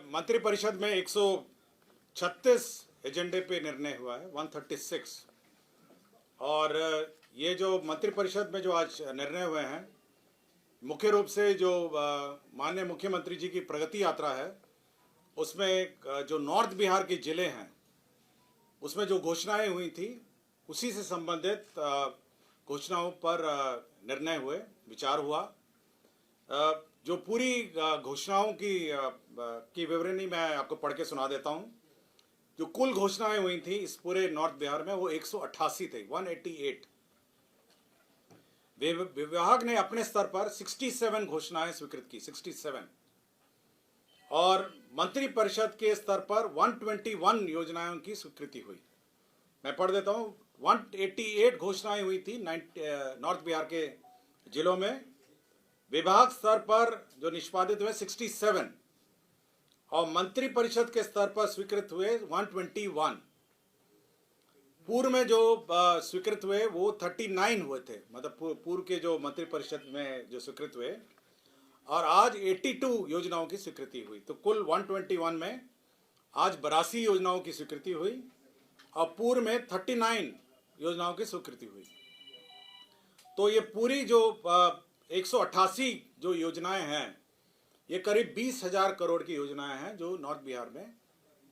मंत्रिपरिषद में 136 एजेंडे पे निर्णय हुआ है, 136। और ये जो मंत्रिपरिषद में जो आज निर्णय हुए हैं, मुख्य रूप से जो माननीय मुख्यमंत्री जी की प्रगति यात्रा है, उसमें जो नॉर्थ बिहार के जिले हैं उसमें जो घोषणाएं हुई थी उसी से संबंधित घोषणाओं पर निर्णय हुए, विचार हुआ। जो पूरी घोषणाओं की विवरणी मैं आपको पढ़ के सुना देता हूं। जो कुल घोषणाएं हुई थी इस पूरे नॉर्थ बिहार में वो 188 थे, 188। विभाग ने अपने स्तर पर 67 घोषणाएं स्वीकृत की, 67। और मंत्रिपरिषद के स्तर पर 121 योजनाओं की स्वीकृति हुई। मैं पढ़ देता हूं। 188 घोषणाएं हुई थी नॉर्थ बिहार के जिलों में। विभाग स्तर पर जो निष्पादित हुए 67 और मंत्रिपरिषद के स्तर पर स्वीकृत हुए 121। पूर्व में जो स्वीकृत हुए वो 39 हुए थे, मतलब पूर्व के जो मंत्रिपरिषद में जो स्वीकृत हुए। और आज 82 योजनाओं की स्वीकृति हुई। तो कुल 121 में आज 82 योजनाओं की स्वीकृति हुई और पूर्व में 39 योजनाओं की स्वीकृति हुई। तो ये पूरी जो 188 जो योजनाएं हैं, ये करीब 20,000 करोड़ की योजनाएं हैं जो नॉर्थ बिहार में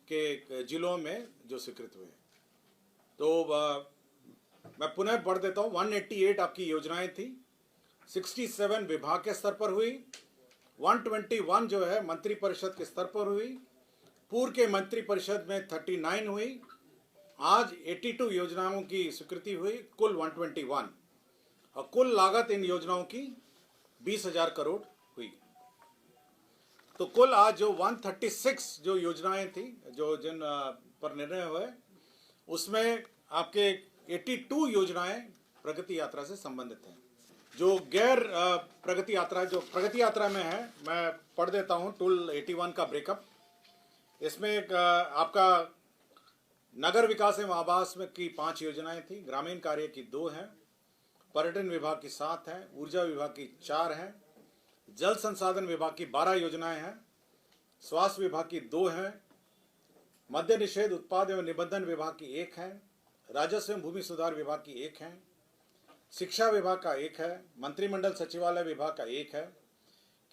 के जिलों में जो स्वीकृत हुए। तो मैं पुनः पढ़ देता हूँ। 188 आपकी योजनाएं थी, 67 विभाग के स्तर पर हुई, 121 जो है मंत्रिपरिषद के स्तर पर हुई, पूर्व के मंत्रिपरिषद में 39 हुई, आज 82 योजनाओं की स्वीकृति हुई, कुल 121। और कुल लागत इन योजनाओं की 20,000 करोड़ हुई। तो कुल आज जो 136 जो योजनाएं थी जो जिन पर निर्णय हुए, उसमें आपके 82 योजनाएं प्रगति यात्रा से संबंधित हैं। जो गैर प्रगति यात्रा जो प्रगति यात्रा में है, मैं पढ़ देता हूं टूल 81 का ब्रेकअप। इसमें आपका नगर विकास एवं आवास में की 5 योजनाएं थी, ग्रामीण कार्य की 2 हैं, पर्यटन विभाग की 7 हैं, ऊर्जा विभाग की 4 हैं, जल संसाधन विभाग की 12 योजनाएं हैं, स्वास्थ्य विभाग की 2 हैं, मद्य निषेध उत्पाद एवं निबंधन विभाग की 1 है, राजस्व एवं भूमि सुधार विभाग की 1 है, शिक्षा विभाग का 1 है, मंत्रिमंडल सचिवालय विभाग का 1 है,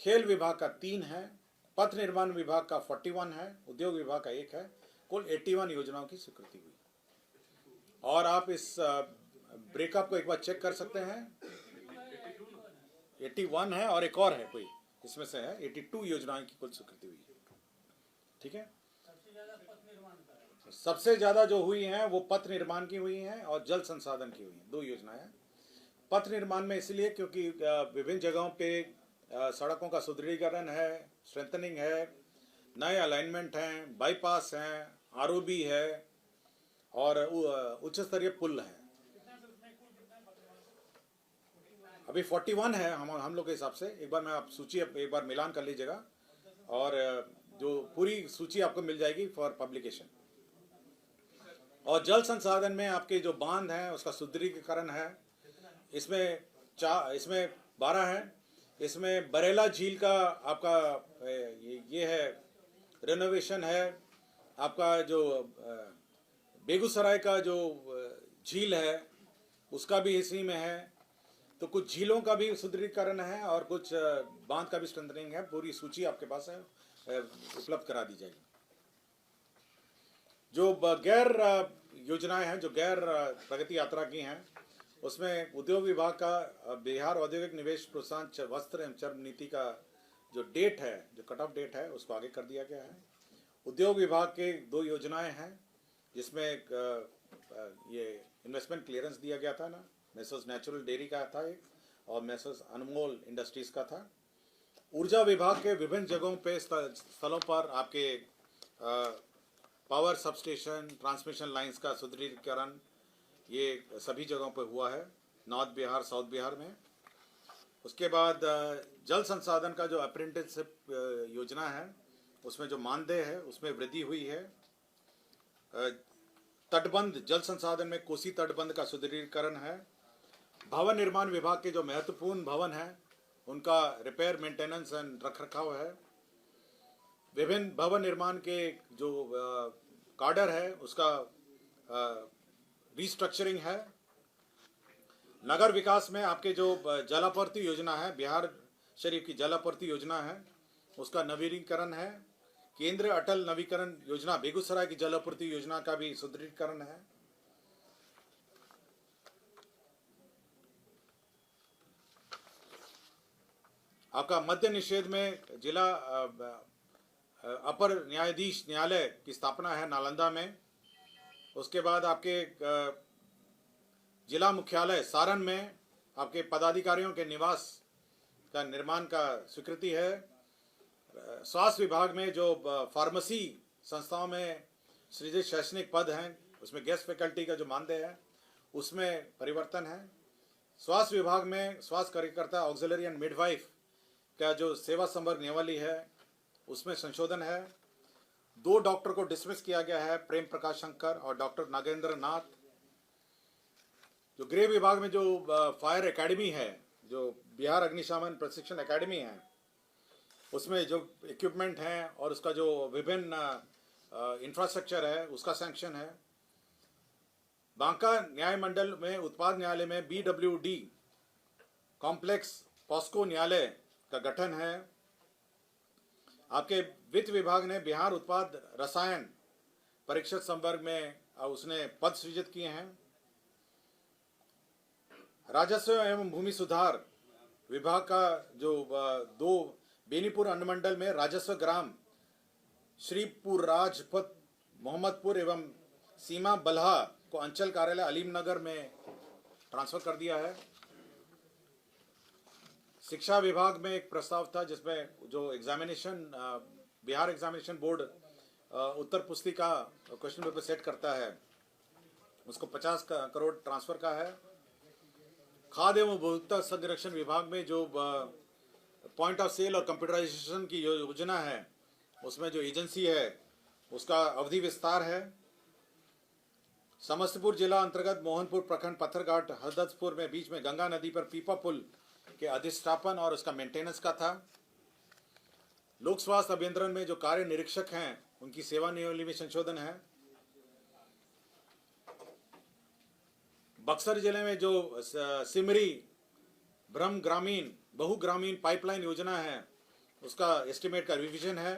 खेल विभाग का 3 है, पथ निर्माण विभाग का 41 है, उद्योग विभाग का 1 है। कुल 81 योजनाओं की स्वीकृति हुई। और आप इस ब्रेकअप को एक बार चेक कर सकते हैं। 81 है और एक और है कोई, इसमें से है 82 योजनाओं की कुल स्वीकृति हुई है। ठीक है। सबसे ज्यादा जो हुई हैं वो पथ निर्माण की हुई हैं और जल संसाधन की हुई हैं, 2 योजनाएं। पथ निर्माण में इसलिए क्योंकि विभिन्न जगहों पे सड़कों का सुदृढ़ीकरण है, स्ट्रेंथनिंग है, नए अलाइनमेंट हैं, बाईपास हैं, आरओबी है और उच्च स्तरीय पुल है। अभी 41 है हम लोग के हिसाब से। एक बार मैं आप सूची एक बार मिलान कर लीजिएगा और जो पूरी सूची आपको मिल जाएगी फॉर पब्लिकेशन। और जल संसाधन में आपके जो बांध हैं उसका सुदृढ़ीकरण है, इसमें 12 है। इसमें बरेला झील का आपका ये है, रेनोवेशन है। आपका जो बेगूसराय का जो झील है उसका भी इसी में है। तो कुछ झीलों का भी सुदृढ़ीकरण है और कुछ बांध का भी स्ट्रेंथनिंग है। पूरी सूची आपके पास है, उपलब्ध करा दी जाएगी। जो गैर योजनाएं हैं, जो गैर प्रगति यात्रा की हैं, उसमें उद्योग विभाग का बिहार औद्योगिक निवेश प्रोत्साहन वस्त्र एवं चर्म नीति का जो डेट है, जो कट ऑफ डेट है, उसको आगे कर दिया गया है। उद्योग विभाग के 2 योजनाएं हैं जिसमें ये इन्वेस्टमेंट क्लियरेंस दिया गया था ना, मेसर्स नेचुरल डेयरी का था एक, और मेसर्स अनमोल इंडस्ट्रीज का था। ऊर्जा विभाग के विभिन्न जगहों पे स्थलों पर आपके पावर सबस्टेशन, ट्रांसमिशन लाइंस का सुदृढ़ीकरण, ये सभी जगहों पर हुआ है नॉर्थ बिहार, साउथ बिहार में। उसके बाद जल संसाधन का जो अप्रेंटिसशिप योजना है, उसमें जो मानदेय है उसमें वृद्धि हुई है। तटबंध जल संसाधन में कोसी तटबंध का सुदृढ़ीकरण है। भवन निर्माण विभाग के जो महत्वपूर्ण भवन हैं उनका रिपेयर, मेंटेनेंस एंड रखरखाव है। विभिन्न भवन निर्माण के जो कार्डर है उसका रिस्ट्रक्चरिंग है। नगर विकास में आपके जो जलापूर्ति योजना है, बिहार शरीफ की जलापूर्ति योजना है, उसका नवीनीकरण है। केंद्र अटल नवीकरण योजना, बेगूसराय की जलापूर्ति योजना का भी सुदृढ़ीकरण है। आपका मद्य निषेध में जिला अपर न्यायाधीश न्यायालय की स्थापना है नालंदा में। उसके बाद आपके जिला मुख्यालय सारण में आपके पदाधिकारियों के निवास का निर्माण का स्वीकृति है। स्वास्थ्य विभाग में जो फार्मेसी संस्थाओं में सृजित शैक्षणिक पद हैं उसमें गेस्ट फैकल्टी का जो मानदेय है उसमें परिवर्तन है। स्वास्थ्य विभाग में स्वास्थ्य कार्यकर्ता ऑक्सिलरी एंड मिडवाइफ का जो सेवा संवर्ग नियमावली है उसमें संशोधन है। 2 डॉक्टर को डिसमिस किया गया है, प्रेम प्रकाश शंकर और डॉक्टर नागेंद्र नाथ। जो गृह विभाग में जो फायर एकेडमी है, जो बिहार अग्निशमन प्रशिक्षण एकेडमी है, उसमें जो इक्विपमेंट हैं और उसका जो विभिन्न इंफ्रास्ट्रक्चर है उसका सैंक्शन है। बांका न्याय मंडल में उत्पाद न्यायालय में BWD कॉम्प्लेक्स पॉस्को न्यायालय का गठन है। आपके वित्त विभाग ने बिहार उत्पाद रसायन परीक्षक संवर्ग में उसने पद सृजित किए हैं। राजस्व एवं भूमि सुधार विभाग का जो 2 बेनीपुर अनुमंडल में राजस्व ग्राम श्रीपुर राजपथ मोहम्मदपुर एवं सीमा बल्हा को अंचल कार्यालय अलीमनगर में ट्रांसफर कर दिया है। शिक्षा विभाग में एक प्रस्ताव था जिसमें जो एग्जामिनेशन बिहार एग्जामिनेशन बोर्ड उत्तर पुस्तिका क्वेश्चन पेपर सेट करता है उसको 50 करोड़ ट्रांसफर का है। खाद्य एवं उपभोक्ता संरक्षण विभाग में जो पॉइंट ऑफ सेल और कंप्यूटराइजेशन की योजना है उसमें जो एजेंसी है उसका अवधि विस्तार है। समस्तीपुर जिला अंतर्गत मोहनपुर प्रखंड पत्थरघाट हरदत्तपुर में बीच में गंगा नदी पर पीपा पुल के अधिष्ठापन और उसका मेंटेनेंस का था। लोक स्वास्थ्य अभियंत्रण में जो कार्य निरीक्षक हैं उनकी सेवा नियमावली में संशोधन है। बक्सर जिले में जो सिमरी ब्रह्म ग्रामीण बहुग्रामीण पाइपलाइन योजना है उसका एस्टिमेट का रिवीजन है।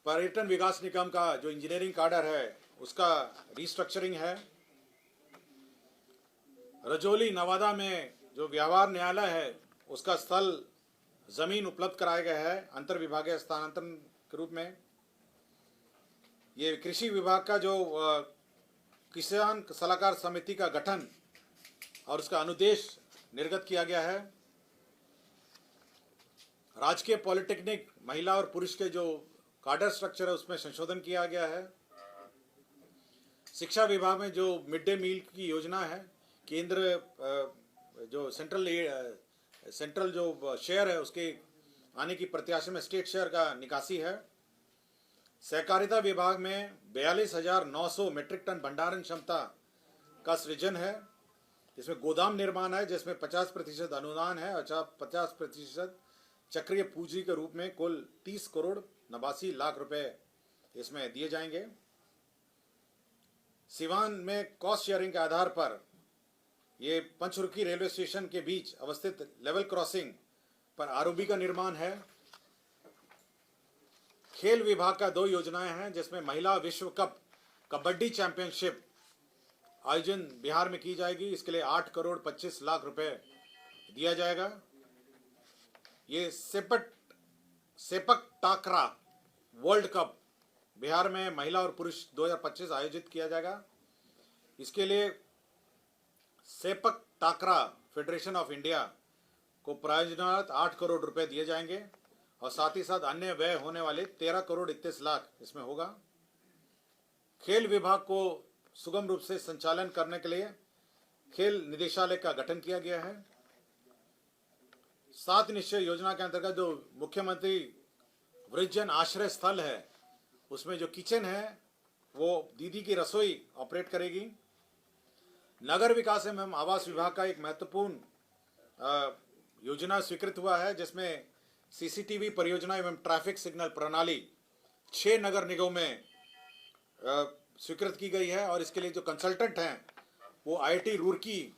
पर्यटन विकास निगम का जो इंजीनियरिंग कार्डर है उसका रिस्ट्रक्चरिंग है। रजौली नवादा में जो व्यवहार न्यायालय है उसका स्थल जमीन उपलब्ध कराया गया है अंतर विभागीय स्थानांतरण के रूप में। ये कृषि विभाग का जो किसान सलाहकार समिति का गठन और उसका अनुदेश निर्गत किया गया है। राजकीय पॉलिटेक्निक महिला और पुरुष के जो कार्डर स्ट्रक्चर है उसमें संशोधन किया गया है। शिक्षा विभाग में जो मिड डे मील की योजना है, केंद्र जो सेंट्रल जो शेयर है उसके आने की प्रत्याशा में स्टेट शेयर का निकासी है। सहकारिता विभाग में 42,900 मीट्रिक टन भंडारण क्षमता का सृजन है। इसमें गोदाम निर्माण है जिसमें 50% अनुदान है और 50% चक्रीय पूंजी के रूप में कुल 30 करोड़ 89 लाख रुपए इसमें दिए जाएंगे। सिवान में कॉस्ट शेयरिंग के आधार पर ये पंचरुखी रेलवे स्टेशन के बीच अवस्थित लेवल क्रॉसिंग पर आरओबी का निर्माण है। खेल विभाग का 2 योजनाएं हैं जिसमें महिला विश्व कप कबड्डी चैंपियनशिप आयोजन बिहार में की जाएगी। इसके लिए 8 करोड़ 25 लाख रुपए दिया जाएगा। ये सेपक टाकरा वर्ल्ड कप बिहार में महिला और पुरुष 2025 आयोजित किया जाएगा। इसके लिए सेपक टाकरा फेडरेशन ऑफ इंडिया को प्रायोजनार्थ 8 करोड़ रुपए दिए जाएंगे और साथ ही साथ अन्य व्यय होने वाले 13 करोड़ 31 लाख इसमें होगा। खेल विभाग को सुगम रूप से संचालन करने के लिए खेल निदेशालय का गठन किया गया है। 7 निश्चय योजना के अंतर्गत जो मुख्यमंत्री वृद्धजन आश्रय स्थल है उसमें जो किचन है वो दीदी की रसोई ऑपरेट करेगी। नगर विकास एवं आवास विभाग का एक महत्वपूर्ण योजना स्वीकृत हुआ है जिसमें सीसीटीवी परियोजना एवं ट्रैफिक सिग्नल प्रणाली 6 नगर निगमों में स्वीकृत की गई है और इसके लिए जो कंसल्टेंट हैं वो आईआईटी रुड़की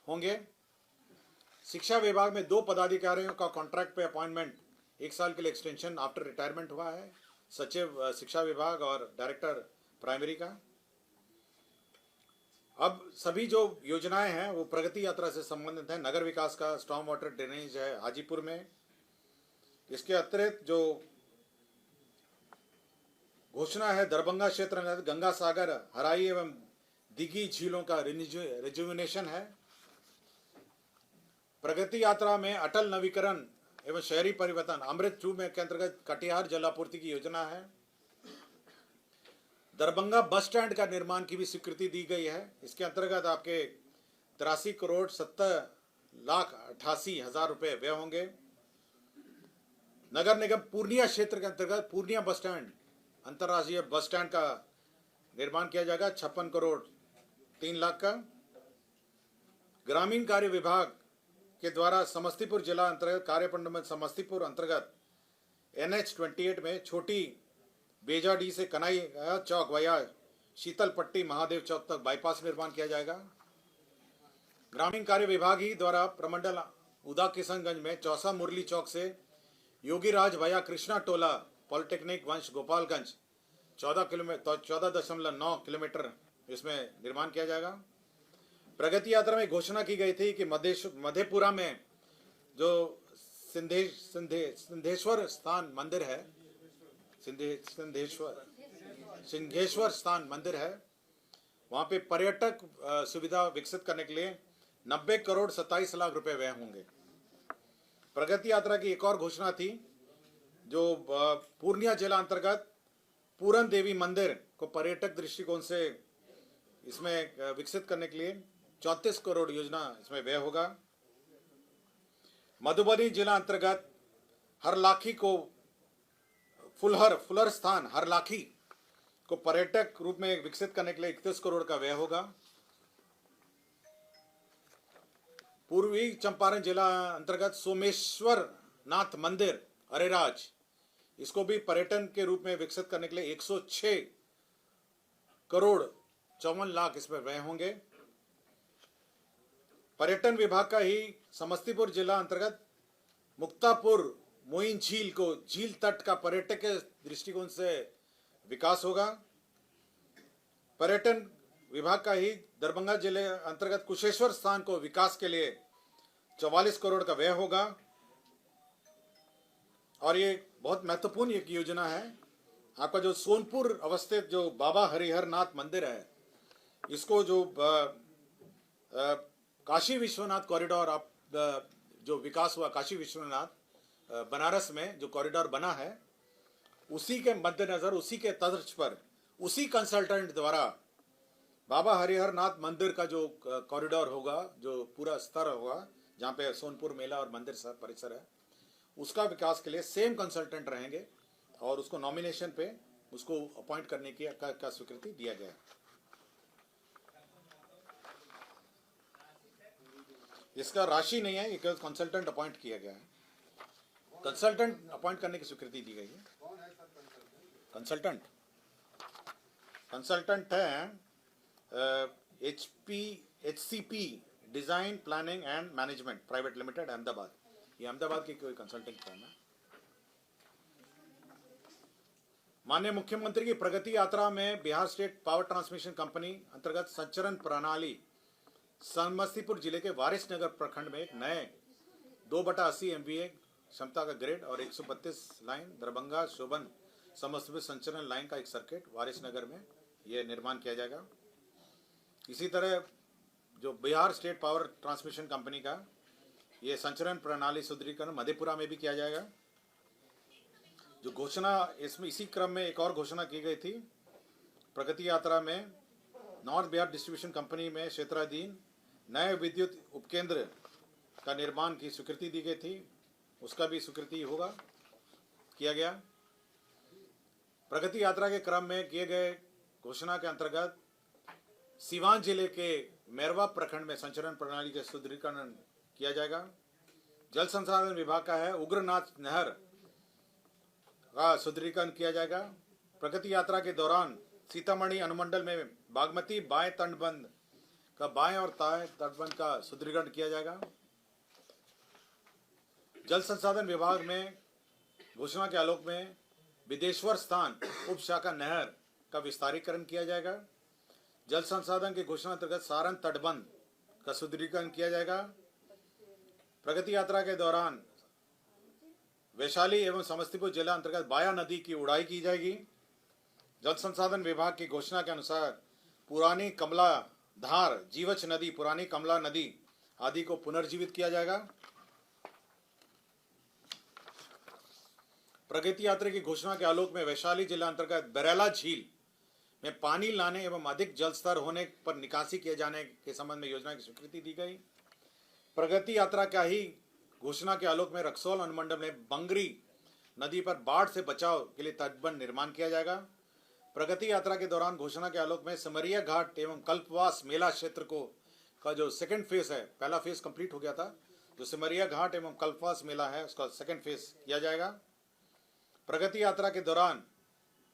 होंगे। शिक्षा विभाग में 2 पदाधिकारियों का कॉन्ट्रैक्ट पे अपॉइंटमेंट 1 साल के लिए एक्सटेंशन आफ्टर रिटायरमेंट हुआ है, सचिव शिक्षा विभाग और डायरेक्टर प्राइमरी का। अब सभी जो योजनाएं हैं वो प्रगति यात्रा से संबंधित हैं। नगर विकास का स्टॉर्म वाटर ड्रेनेज है हाजीपुर में। इसके अतिरिक्त जो घोषणा है दरभंगा क्षेत्र में गंगा सागर, हराई एवं दिघी झीलों का रिजुविनेशन है। प्रगति यात्रा में अटल नवीकरण एवं शहरी परिवर्तन अमृत 2 में के अंतर्गत कटिहार जलापूर्ति की योजना है। दरभंगा बस स्टैंड का निर्माण की भी स्वीकृति दी गई है। इसके अंतर्गत आपके 83,70,88,000 रुपए व्यय होंगे। नगर निगम पूर्णिया क्षेत्र के अंतर्गत पूर्णिया बस स्टैंड अंतर्राष्ट्रीय बस स्टैंड का निर्माण किया जाएगा 56 करोड़ 3 लाख का। ग्रामीण कार्य विभाग के द्वारा समस्तीपुर जिला अंतर्गत कार्यपंड में समस्तीपुर अंतर्गत NH-28 में छोटी बेजाडी से कनाई चौक वया शीतल पट्टी महादेव चौक तक बाईपास निर्माण किया जाएगा। ग्रामीण कार्य विभाग ही द्वारा प्रमंडल उदा किशनगंज में चौसा मुरली चौक से योगीराज वया कृष्णा टोला पॉलिटेक्निक वंश गोपालगंज 14.9 किलोमीटर इसमें निर्माण किया जाएगा। प्रगति यात्रा में घोषणा की गई थी कि मधेपुरा में जो सिंधेश्वर स्थान मंदिर है, सिंहेश्वर स्थान मंदिर है, वहां पे पर्यटक सुविधा विकसित करने के लिए 90 करोड़ 27 लाख रुपए व्यय होंगे। प्रगति यात्रा की एक और घोषणा थी जो पूर्णिया जिला अंतर्गत पूरन देवी मंदिर को पर्यटक दृष्टिकोण से इसमें विकसित करने के लिए 34 करोड़ योजना इसमें व्यय होगा। मधुबनी जिला अंतर्गत हरलाखी को फुलर स्थान हरलाखी को पर्यटक रूप में विकसित करने के लिए 31 करोड़ का व्यय होगा। पूर्वी चंपारण जिला अंतर्गत सोमेश्वर नाथ मंदिर अरेराज, इसको भी पर्यटन के रूप में विकसित करने के लिए 106 करोड़ 54 लाख इसमें व्यय होंगे। पर्यटन विभाग का ही समस्तीपुर जिला अंतर्गत मुक्तापुर मोइन झील को झील तट का पर्यटक के दृष्टिकोण से विकास होगा। पर्यटन विभाग का ही दरभंगा जिले अंतर्गत कुशेश्वर स्थान को विकास के लिए 44 करोड़ का व्यय होगा। और ये बहुत महत्वपूर्ण एक योजना है। आपका जो सोनपुर अवस्थित जो बाबा हरिहर नाथ मंदिर है, इसको जो काशी विश्वनाथ कॉरिडोर आप जो विकास हुआ काशी विश्वनाथ बनारस में जो कॉरिडोर बना है, उसी के मद्देनजर उसी के तर्ज पर उसी कंसल्टेंट द्वारा बाबा हरिहर नाथ मंदिर का जो कॉरिडोर होगा, जो पूरा स्तर होगा जहाँ पे सोनपुर मेला और मंदिर परिसर है, उसका विकास के लिए सेम कंसल्टेंट रहेंगे और उसको नॉमिनेशन पे उसको अपॉइंट करने की का स्वीकृति दिया गया। इसका राशि नहीं है, एक कंसल्टेंट अपॉइंट किया गया है। कंसल्टेंट अपॉइंट करने की स्वीकृति दी गई है। कंसल्टेंट है HCP design planning and management private limited Ahmedabad. ये अहमदाबाद की कोई कंसल्टिंग फर्म है। माननीय मुख्यमंत्री की प्रगति यात्रा में Bihar state power transmission company अंतर्गत संचरण प्रणाली समस्तीपुर जिले के वारिसनगर प्रखंड में एक नए 2/80 MVA क्षमता का ग्रिड और 132 लाइन दरभंगा शोभन समस्तीपुर संचरण लाइन का एक सर्किट वारिसनगर में यह निर्माण किया जाएगा। इसी तरह जो Bihar state power transmission company का ये संचरण प्रणाली सुदृढ़ीकरण मधेपुरा में भी किया जाएगा। जो घोषणा इसमें इसी क्रम में एक और घोषणा की गई थी प्रगति यात्रा में, नॉर्थ बिहार डिस्ट्रीब्यूशन कंपनी में क्षेत्राधीन नए विद्युत उपकेंद्र का निर्माण की स्वीकृति दी गई थी, उसका भी स्वीकृति होगा किया गया। प्रगति यात्रा के क्रम में किए गए घोषणा के अंतर्गत सीवान जिले के मैरवा प्रखंड में संचरण प्रणाली का सुदृढ़ीकरण किया जाएगा। जल संसाधन विभाग का है उग्रनाथ नहर का सुदृढ़ीकरण किया जाएगा। प्रगति यात्रा के दौरान सीतामढ़ी अनुमंडल में बागमती बाएं तटबंध का बाएं और दाएं तटबंध का सुदृढ़ीकरण किया जाएगा। जल संसाधन विभाग में घोषणा के आलोक में विदेश्वर स्थान उप शाखा नहर का विस्तारीकरण किया जाएगा। जल संसाधन की घोषणा अंतर्गत सारण तटबंध का सुदृढ़ीकरण किया जाएगा। प्रगति यात्रा के दौरान वैशाली एवं समस्तीपुर जिला अंतर्गत बाया नदी की उड़ाई की जाएगी। जल संसाधन विभाग की घोषणा के अनुसार पुरानी कमला धार, जीवछ नदी, पुरानी कमला नदी आदि को पुनर्जीवित किया जाएगा। प्रगति यात्रा की घोषणा के आलोक में वैशाली जिला अंतर्गत बरेला झील में पानी लाने एवं अधिक जल स्तर होने पर निकासी किए जाने के संबंध में योजना की स्वीकृति दी गई। प्रगति यात्रा का ही घोषणा के आलोक में रक्सौल अनुमंडल में बंगरी नदी पर बाढ़ से बचाव के लिए तटबंध निर्माण किया जाएगा। प्रगति यात्रा के दौरान घोषणा के आलोक में सिमरिया घाट एवं कल्पवास मेला क्षेत्र को का जो सेकंड फेज है, पहला फेज कंप्लीट हो गया था, जो सिमरिया घाट एवं कल्पवास मेला है उसका सेकंड फेज किया जाएगा। प्रगति यात्रा के दौरान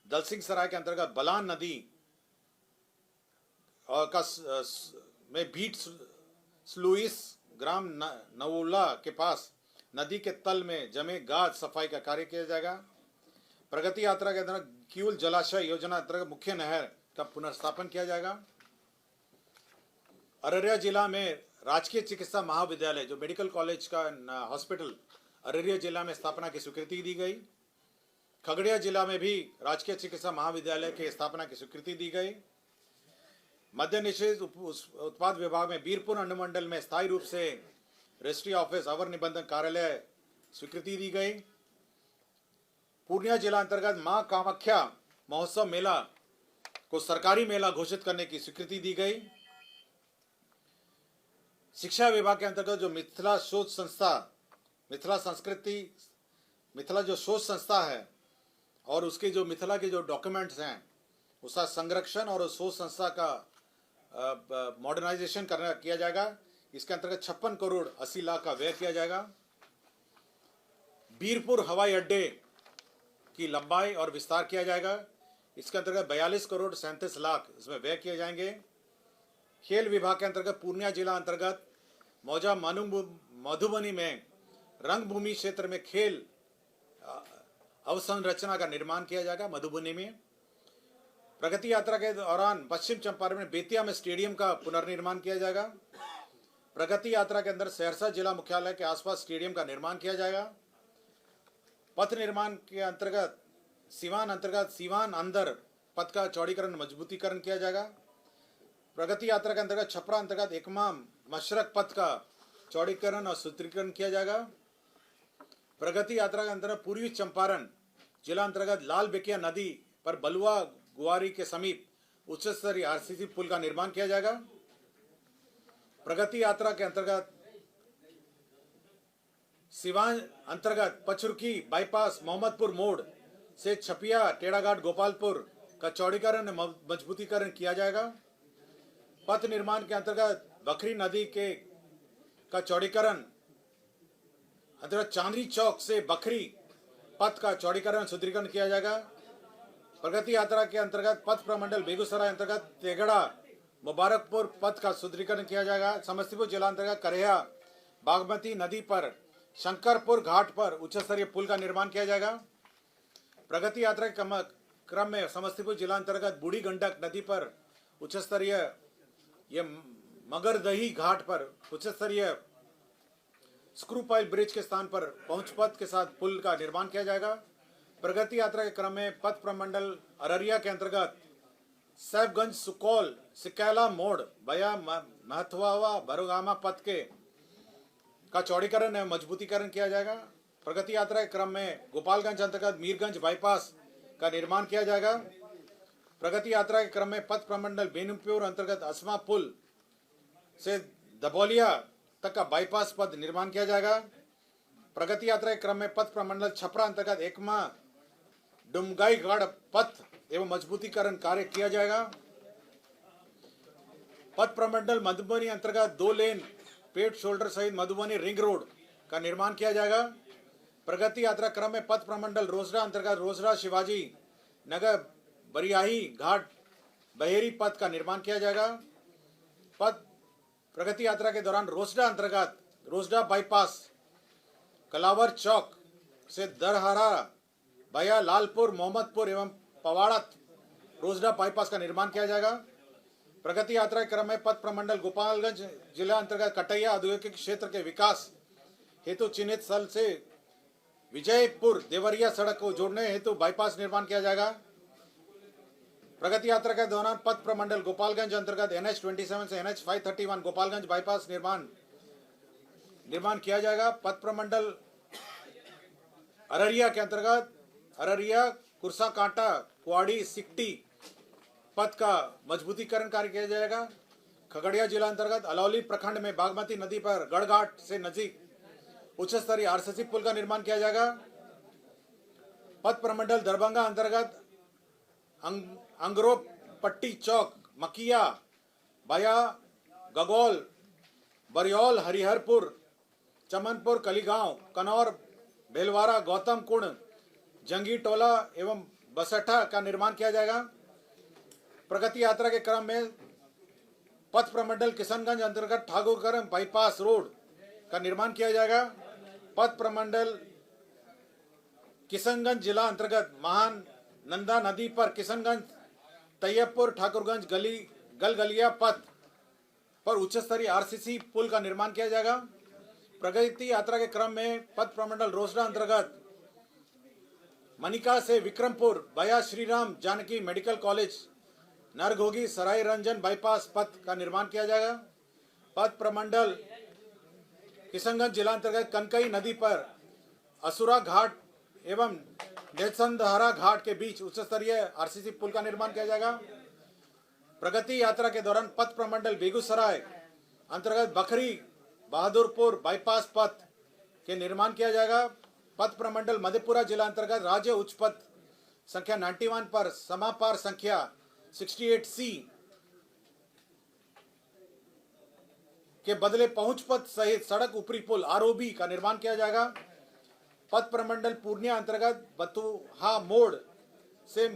दलसिंह सराय के अंतर्गत बलान नदी और में बीट स्लुइस ग्राम नवुल्ला के पास नदी के तल में जमे गाद सफाई का कार्य किया जाएगा। प्रगति यात्रा के अंतर्गत किऊल जलाशय योजना अंतर्गत मुख्य नहर का पुनर्स्थापन किया जाएगा। अररिया जिला में राजकीय चिकित्सा महाविद्यालय जो मेडिकल कॉलेज का हॉस्पिटल अररिया जिला में स्थापना की स्वीकृति दी गई। खगड़िया जिला में भी राजकीय चिकित्सा महाविद्यालय की स्थापना की स्वीकृति दी गई। मद्य निषेध उत्पाद विभाग में बीरपुर अनुमंडल में स्थायी रूप से रजिस्ट्री ऑफिस अवर निबंधन कार्यालय स्वीकृति दी गई। पूर्णिया जिला अंतर्गत मां कामाख्या महोत्सव मेला को सरकारी मेला घोषित करने की स्वीकृति दी गई। शिक्षा विभाग के अंतर्गत जो मिथिला शोध संस्था, मिथिला जो शोध संस्था है और उसके जो मिथिला के जो डॉक्यूमेंट्स हैं उसका संरक्षण और शोध संस्था का मॉडर्नाइजेशन किया जाएगा। इसके अंतर्गत 56 करोड़ 80 लाख का व्यय किया जाएगा। बीरपुर हवाई अड्डे की लंबाई और विस्तार किया जाएगा। इसके अंतर्गत 42 करोड़ 37 लाख इसमें व्यय किए जाएंगे। खेल विभाग के अंतर्गत पूर्णिया जिला अंतर्गत मौजा मधुबनी में रंगभूमि क्षेत्र में खेल अवसंरचना का निर्माण किया जाएगा। मधुबनी में प्रगति यात्रा के दौरान पश्चिम चंपारण में बेतिया में स्टेडियम का पुनर्निर्माण किया जाएगा। प्रगति यात्रा के अंदर सहरसा जिला मुख्यालय के आसपास स्टेडियम का निर्माण किया जाएगा। पथ निर्माण के अंतर्गत सीवान अंदर पथ का चौड़ीकरण मजबूतीकरण किया जाएगा। प्रगति यात्रा के अंतर्गत छपरा अंतर्गत एकमा मशरक पथ का चौड़ीकरण और सुदृढ़ीकरण किया जाएगा। प्रगति यात्रा के अंतर्गत पूर्वी चंपारण जिला अंतर्गत लाल बेकिया नदी पर बलुआ गुआरी के समीप उच्च स्तरीय आरसीसी पुल का निर्माण किया जाएगा। प्रगति यात्रा के अंतर्गत सिवान अंतर्गत पचरुखी बाईपास मोहम्मदपुर मोड़ से छपिया टेढ़ाघाट गोपालपुर का चौड़ीकरण मजबूतीकरण किया जाएगा। पथ निर्माण के अंतर्गत बखरी नदी का चौड़ीकरण अंतर्गत चांदनी चौक से बखरी पथ का चौड़ीकरण सुदृढ़ीकरण किया जाएगा। प्रगति यात्रा के अंतर्गत पथ प्रमंडल बेगूसराय अंतर्गत तेगड़ा मुबारकपुर पथ का सुदृढ़ीकरण किया जाएगा। समस्तीपुर जिला अंतर्गत करेहा बागमती नदी पर शंकरपुर घाट पर उच्च स्तरीय पुल का निर्माण किया जाएगा। प्रगति यात्रा के क्रम में समस्तीपुर जिला अंतर्गत बूढ़ी गंडक नदी पर उच्च स्तरीय मगरदही घाट पर उच्च स्तरीय स्क्रू पाइल ब्रिज के स्थान पर पहुंच पथ के साथ पुल का निर्माण किया जाएगा। प्रगति यात्रा के क्रम में पथ प्रमंडल अररिया के अंतर्गत सैफगंज सुकौल सिकैला मोड़ बया महथवावा भरोगामा पथ का चौड़ीकरण एवं मजबूतीकरण किया जाएगा। प्रगति यात्रा के क्रम में गोपालगंज अंतर्गत मीरगंज बाईपास का निर्माण किया जाएगा। प्रगति यात्रा के क्रम में पथ प्रमंडल बेनुपुर अंतर्गत असमा पुल से दबौलिया तक का बाईपास पथ निर्माण किया जाएगा। प्रगति यात्रा के क्रम में पथ प्रमंडल छपरा अंतर्गत एकमा डुमगाईगढ़ पथ एवं मजबूतीकरण कार्य किया जाएगा। पथ प्रमंडल मधुबनी अंतर्गत 2 लेन पेट शोल्डर सहित मधुबनी रिंग रोड का निर्माण किया जाएगा। प्रगति यात्रा क्रम में पथ प्रमंडल रोसड़ा अंतर्गत रोसड़ा शिवाजी नगर बरियाही घाट बहेरी पथ का निर्माण किया जाएगा। पथ प्रगति यात्रा के दौरान रोसड़ा अंतर्गत रोसड़ा बाईपास कलावर चौक से दरहरा भैया लालपुर मोहम्मदपुर एवं पवाड़ा रोसड़ा बाईपास का निर्माण किया जाएगा। प्रगति यात्रा के क्रम में पथ प्रमंडल गोपालगंज जिला अंतर्गत कटैया औद्योगिक क्षेत्र के विकास हेतु चिन्हित स्थल से विजयपुर देवरिया सड़क को जोड़ने हेतु बाईपास निर्माण किया जाएगा। प्रगति यात्रा के दौरान पथ प्रमंडल गोपालगंज अंतर्गत NH27 से NH531 गोपालगंज बाईपास निर्माण किया जाएगा। पथ प्रमंडल अररिया के अंतर्गत अररिया कुरसा कांटा कुआड़ी सिकटी पथ का मजबूतीकरण कार्य किया जाएगा। खगड़िया जिला अंतर्गत अलौली प्रखंड में बागमती नदी पर गढ़घाट से नजीक उच्च स्तरीय RCC पुल का निर्माण किया जाएगा। पथ प्रमंडल दरभंगा अंतर्गत अंगरो पट्टी चौक मकिया बाया गगौल बरियौल हरिहरपुर चमनपुर कलीगांव कनौर भेलवाड़ा गौतम कुंड जंगी टोला एवं बसठा का निर्माण किया जाएगा। प्रगति यात्रा के क्रम में पथ प्रमंडल किशनगंज अंतर्गत ठाकुरगढ़ बाईपास रोड का निर्माण किया जाएगा। पथ प्रमंडल किशनगंज जिला अंतर्गत महान नंदा नदी पर किशनगंज तैयबपुर ठाकुरगंज गलगलिया पथ पर उच्च स्तरीय RCC पुल का निर्माण किया जाएगा। प्रगति यात्रा के क्रम में पथ प्रमंडल रोसड़ा अंतर्गत मनिका से विक्रमपुर भैया श्रीराम जानकी मेडिकल कॉलेज नरघोगी सराय रंजन बाईपास पथ का निर्माण किया जाएगा। पथ प्रमंडल किशनगंज जिला अंतर्गत कनकई नदी पर असुरा घाट एवं देसंदहरा घाट के बीच उच्च स्तरीय RCC पुल का निर्माण किया जाएगा। प्रगति यात्रा के दौरान पथ प्रमंडल बेगूसराय अंतर्गत बखरी बहादुरपुर बाईपास पथ के निर्माण किया जाएगा। पथ प्रमंडल मधेपुरा जिला अंतर्गत राज्य उच्च पथ संख्या 91 पर समापार संख्या 68C के बदले पहुंच पथ सहित सड़क ऊपरी पुल ROB का निर्माण किया जाएगा। पथ प्रमंडल पूर्णिया अंतर्गत बतुहा मोड़ से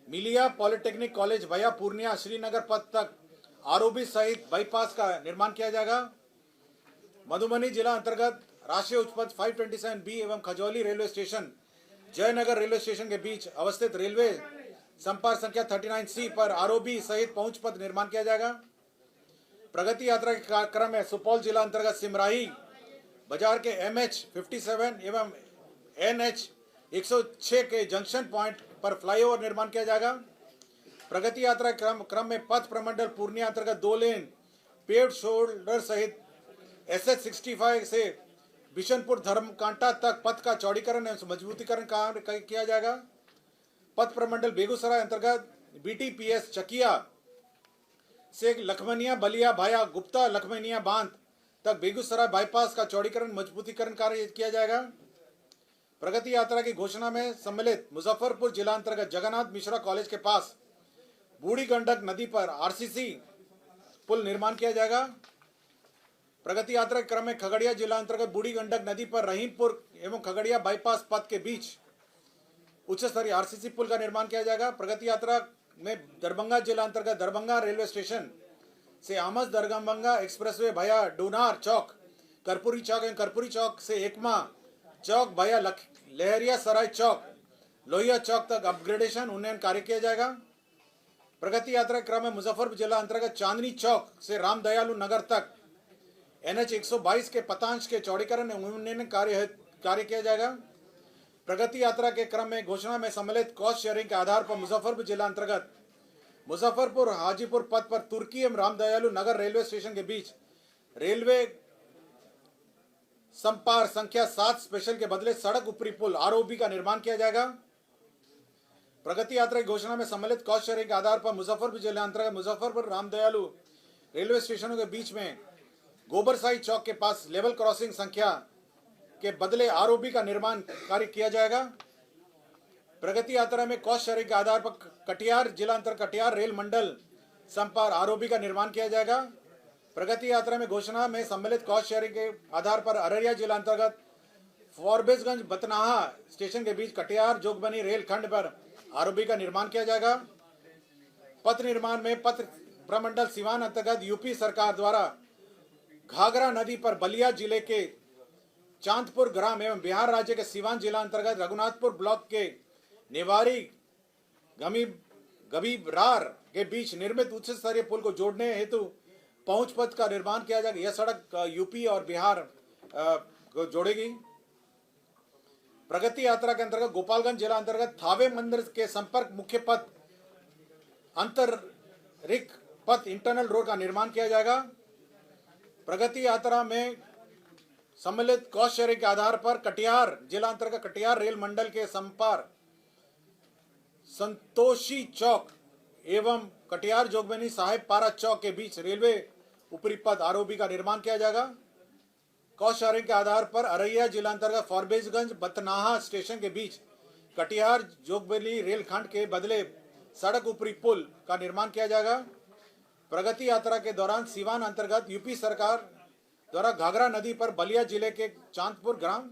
मिलिया पॉलिटेक्निक कॉलेज भैया पूर्णिया श्रीनगर पथ तक ROB सहित बाईपास का निर्माण किया जाएगा। मधुबनी जिला अंतर्गत राष्ट्रीय उच्च पथ 527B एवं Khajauli railway station Jaynagar railway station के बीच अवस्थित रेलवे संपर्क संख्या 39C पर ROB सहित पहुंच पथ निर्माण किया जाएगा। प्रगति यात्रा के कार्यक्रम में सुपौल जिला अंतर्गत सिमराही बाजार के MH57 एवं NH106 के जंक्शन पॉइंट पर फ्लाईओवर निर्माण किया जाएगा। प्रगति यात्रा क्रम में पथ प्रमंडल पूर्णिया अंतर्गत 2 लेन पेव्ड शोल्डर सहित SH65 से बिशनपुर धर्मकांटा तक पथ का चौड़ीकरण एवं मजबूतीकरण कार्य किया जाएगा। पथ प्रमंडल बेगूसराय अंतर्गत BTPS चकिया से लखमनिया बलिया भाया गुप्ता लखमनिया बांध तक बेगूसराय बाईपास का चौड़ीकरण मजबूतीकरण कार्य किया जाएगा। प्रगति यात्रा की घोषणा में सम्मिलित मुजफ्फरपुर जिला अंतर्गत जगन्नाथ मिश्रा कॉलेज के पास बूढ़ी गंडक नदी पर RCC पुल निर्माण किया जाएगा। प्रगति यात्रा के क्रम में खगड़िया जिला अंतर्गत बूढ़ी गंडक नदी पर रहीमपुर एवं खगड़िया बाईपास पथ के बीच उच्च स्तरीय RCC पुल का निर्माण किया जाएगा। प्रगति यात्रा में दरभंगा जिला अंतर्गत दरभंगा रेलवे स्टेशन से आमस दरभंगा एक्सप्रेसवे भैया डोनार चौक कर्पूरी चौक एवं कर्पूरी चौक से एकमा चौक भैया लहरिया सराय चौक लोहिया चौक तक अपग्रेडेशन उन्नयन कार्य किया जाएगा। प्रगति यात्रा क्रम में मुजफ्फरपुर जिला अंतर्गत चांदनी चौक से रामदयालु नगर तक NH122 के पतांश के चौड़ीकरण उन्नयन कार्य किया जाएगा। प्रगति यात्रा के क्रम में घोषणा में सम्मिलित कॉस्ट शेयरिंग के आधार पर मुजफ्फरपुर जिला अंतर्गत मुजफ्फरपुर हाजीपुर पथ पर तुर्की एवं रामदयालु नगर रेलवे स्टेशन के बीच रेलवे संपार संख्या 7 स्पेशल के बदले सड़क ऊपरी पुल ROB का निर्माण किया जाएगा। प्रगति यात्रा की घोषणा में सम्मिलित कॉस्ट शेयरिंग के आधार पर मुजफ्फरपुर जिला अंतर्गत मुजफ्फरपुर रामदयालु रेलवे स्टेशनों के बीच में गोबरसाई चौक के पास लेवल क्रॉसिंग संख्या के बदले ROB का निर्माण कार्य किया जाएगा। प्रगति यात्रा में कॉस्ट शेयरिंग के आधार पर कटिहार जिला अंतर्गत कटिहार रेल मंडल संपार ROB का निर्माण किया जाएगा। प्रगति यात्रा में घोषणा में सम्मिलित कॉस्ट शेयरिंग के आधार पर अररिया जिला अंतर्गत फॉरबिसगंज बतनाहा स्टेशन के बीच कटिहार जोगबनी रेल खंड पर आरओबी का निर्माण किया जाएगा। पथ निर्माण में पथ प्रमंडल सिवान अंतर्गत यूपी सरकार द्वारा घाघरा नदी पर बलिया जिले के चांदपुर ग्राम एवं बिहार राज्य के सिवान जिला अंतर्गत रघुनाथपुर ब्लॉक के नेवारी गबीरार के बीच निर्मित उच्च स्तरीय पुल को जोड़ने हेतु पहुंच पथ का निर्माण किया जाएगा। यह सड़क यूपी और बिहार को जोड़ेगी। प्रगति यात्रा के अंतर्गत गोपालगंज जिला अंतर्गत थावे मंदिर के संपर्क मुख्य पथ अंतरिक पथ इंटरनल रोड का निर्माण किया जाएगा। प्रगति यात्रा में सम्मिलित कॉस्ट शेयरिंग के आधार पर कटिहार जिला अंतर्गत कटिहार रेल मंडल के संपर्क संतोषी चौक एवं कटिहार जोगबनी साहेब पारा चौक के बीच रेलवे ऊपरी पथ आरओबी का निर्माण किया जाएगा। कॉस्ट शेयरिंग के आधार पर अररिया जिला अंतर्गत फॉरबिसगंज बतनाहा स्टेशन के बीच कटिहार जोगबनी रेलखंड के बदले सड़क ऊपरी पुल का निर्माण किया जाएगा। प्रगति यात्रा के दौरान सिवान अंतर्गत यूपी सरकार द्वारा घाघरा नदी पर बलिया जिले के चांदपुर ग्राम,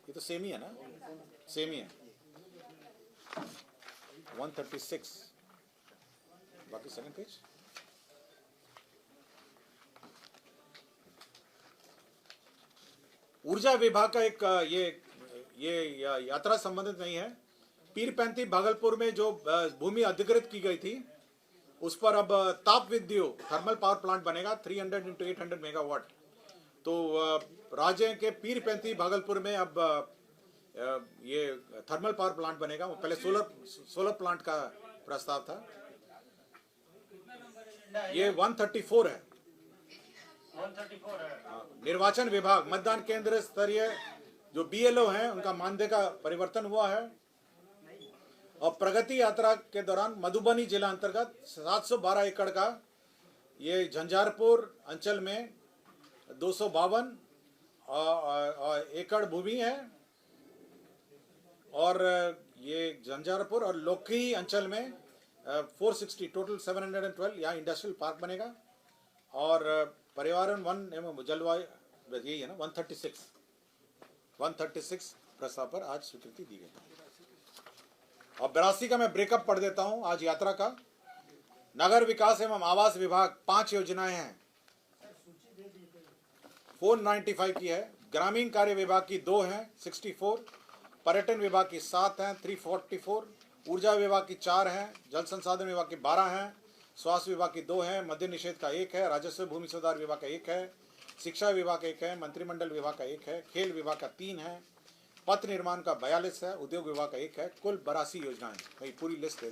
ये तो सेम ही है ना, सेम ही है 136 बाकी सेकंड पेज। ऊर्जा विभाग का एक ये यात्रा संबंधित नहीं है। पीरपैंती भागलपुर में जो भूमि अधिकृत की गई थी उस पर अब ताप विद्युत थर्मल पावर प्लांट बनेगा 300 × 800 मेगावाट। तो राज्य के पीरपैंती भागलपुर में अब ये थर्मल पावर प्लांट बनेगा। वो पहले सोलर प्लांट का प्रस्ताव था। ये 134 है। 134 है। निर्वाचन विभाग मतदान केंद्र स्तरीय जो बीएलओ हैं उनका मानदेय का परिवर्तन हुआ है। और प्रगति यात्रा के दौरान मधुबनी जिला अंतर्गत 712 एकड़ का ये झंझारपुर अंचल में 252 एकड़ भूमि है और ये झंझारपुर और लोकी अंचल में 460 टोटल 712 यहाँ इंडस्ट्रियल पार्क बनेगा। और पर्यावरण वन एवं जलवायु यही है ना 136 प्रस्ताव पर आज स्वीकृति दी गई। और 82 का मैं ब्रेकअप पढ़ देता हूं आज यात्रा का। नगर विकास एवं आवास विभाग 5 योजनाएं हैं, 495 की है। ग्रामीण कार्य विभाग की 2 हैं 64, पर्यटन विभाग की 7 हैं 344, ऊर्जा विभाग की 4 हैं, जल संसाधन विभाग की 12 हैं, स्वास्थ्य विभाग की 2 है, मद्य निषेध का 1 है, राजस्व भूमि सुधार विभाग का 1 है, शिक्षा विभाग का 1 है, मंत्रिमंडल विभाग का 1 है, खेल विभाग का 3 है, पथ निर्माण का 42 है, उद्योग विभाग का 1 है। कुल 82 योजनाएं। पूरी लिस्ट है।